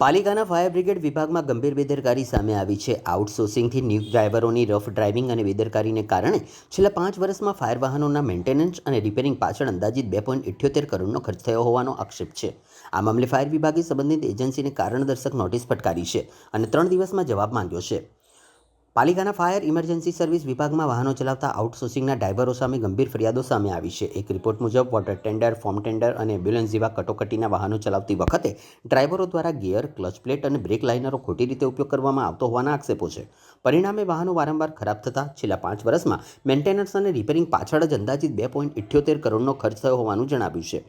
પાલિકાના fire brigade વિભાગમાં ગંભીર બેદરકારી સામે આવી છે. આઉટસોર્સિંગથી નિયુક્ત ડ્રાઈવરોની રફ ડ્રાઇવિંગ અને બેદરકારીને કારણે છેલ્લા 5 વર્ષમાં ફાયર વાહનોના મેન્ટેનન્સ અને રિપેરિંગ પાછળ અંદાજિત 2.78 કરોડનો ખર્ચ થયો હોવાનો આક્ષેપ છે. આ મામલે ફાયર વિભાગે સંબંધિત એજન્સીને કારણદર્શક નોટિસ ફટકારી છે અને 3 દિવસમાં જવાબ માંગ્યો છે. પાલિકાના ફાયર ઇમરજન્સી સર્વિસ વિભાગમાં વાહનો ચલાવતા આઉટસોર્સિંગના ડ્રાઈવરો સામે ગંભીર ફરિયાદો સામે આવી છે. એક રિપોર્ટ મુજબ વોટર ટેન્ડર, ફોર્મ ટેન્ડર અને એમ્બ્યુલન્સ જેવા કટોકટીના વાહનો ચલાવતી વખતે ડ્રાઈવરો દ્વારા ગિયર, ક્લચ પ્લેટ અને બ્રેક લાઇનરો ખોટી રીતે ઉપયોગ કરવામાં આવતો હોવાના આક્ષેપો છે. પરિણામે વાહનો વારંવાર ખરાબ થતા છેલ્લા 5 વર્ષમાં મેન્ટેનન્સ અને રિપેરિંગ પાછળ જ અંદાજિત 2.78 કરોડનો ખર્ચ થયો હોવાનું જણાવ્યું છે.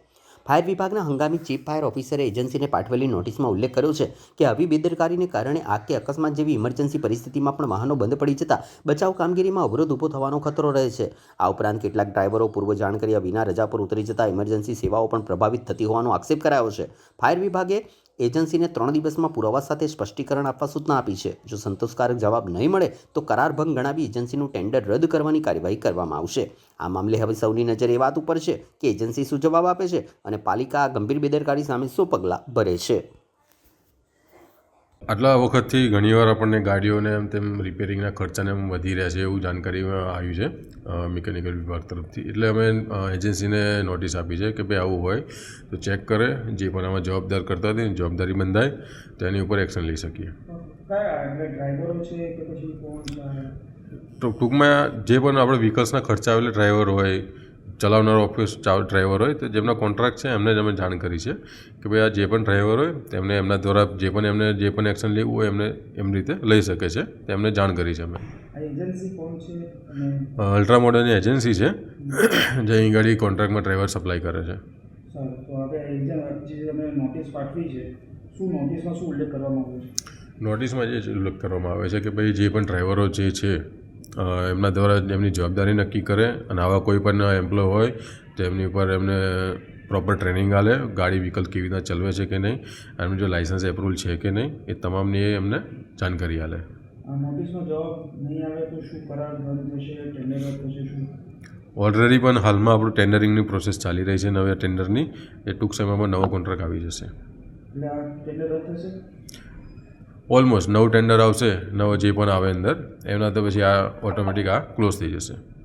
ફાયર વિભાગના હંગામી ચીફ ફાયર ઓફિસરે એજન્સીને પાઠવેલી નોટિસમાં ઉલ્લેખ કર્યો છે કે આવી બેદરકારીને કારણે આગ કે અકસ્માત જેવી ઇમરજન્સી પરિસ્થિતિમાં પણ વાહનો બંધ પડી જતા બચાવ કામગીરીમાં અવરોધ ઊભો થવાનો ખતરો રહે છે. આ ઉપરાંત કેટલાક ડ્રાઈવરો પૂર્વ જાણ કર્યા વિના રજા પર ઉતરી જતા ઇમરજન્સી સેવાઓ પણ પ્રભાવિત થતી હોવાનો આક્ષેપ કરાયો છે. ફાયર વિભાગે એજન્સીને 3 દિવસમાં પુરાવા સાથે સ્પષ્ટીકરણ આપવા સૂચના આપી છે. જો સંતોષકારક જવાબ નહીં મળે તો કરાર ભંગ ગણાવી એજન્સીનું ટેન્ડર રદ કરવાની કાર્યવાહી કરવામાં આવશે. આ મામલે હવે સૌની નજર એ વાત ઉપર છે કે એજન્સી શું જવાબ આપે છે અને પાલિકા આ ગંભીર બેદરકારી સામે શું પગલાં ભરે છે. આટલા વખતથી ઘણીવાર આપણને ગાડીઓને એમ તેમ રિપેરિંગના ખર્ચાને એમ વધી રહ્યા છે એવું જાણકારીમાં આવ્યું છે મિકેનિકલ વિભાગ તરફથી. એટલે અમે એજન્સીને નોટિસ આપી છે કે ભાઈ આવું હોય તો ચેક કરે, જે પણ આમાં જવાબદાર કરતા હોય જવાબદારી બંધાય તો એની ઉપર એક્શન લઈ શકીએ. તો ટૂંકમાં જે પણ આપણે વ્હીકલ્સના ખર્ચા આવેલા ડ્રાઈવર હોય, ચલાવનાર ઓફિસ ડ્રાઈવર હોય તો જેમના કોન્ટ્રાક્ટ છે એમને જ અમે જાણ કરી છે કે ભાઈ આ જે પણ ડ્રાઈવર હોય તેમને એમના દ્વારા જે પણ એક્શન લેવું હોય એમને એમ રીતે લઈ શકે છે તેમને જાણ કરી છે અમે. અલ્ટ્રા મોડર્નની એજન્સી છે જે અહીં ગાડી કોન્ટ્રાક્ટમાં ડ્રાઈવર સપ્લાય કરે છે. નોટિસમાં જે ઉલ્લેખ કરવામાં આવે છે કે ભાઈ જે પણ ડ્રાઈવરો જે છે એમના દ્વારા એમની જવાબદારી નક્કી કરે અને આવા કોઈ પણ એમ્પ્લોય હોય તો એમની ઉપર એમને પ્રોપર ટ્રેનિંગ આલે, ગાડી વ્હીકલ કેવી રીતના ચલાવે છે કે નહીં, એમનું જો લાઇસન્સ એપ્રુવલ છે કે નહીં એ તમામની એમને જાણકારી આલે. ઓલરેડી પણ હાલમાં આપણું ટેન્ડરિંગની પ્રોસેસ ચાલી રહી છે નવા ટેન્ડરની. એ ટૂંક સમયમાં નવો કોન્ટ્રાક્ટ આવી જશે. ઓલમોસ્ટ નવું ટેન્ડર આવશે, નવો જે પણ આવે અંદર એમના તો પછી આ ઓટોમેટિક આ ક્લોઝ થઈ જશે.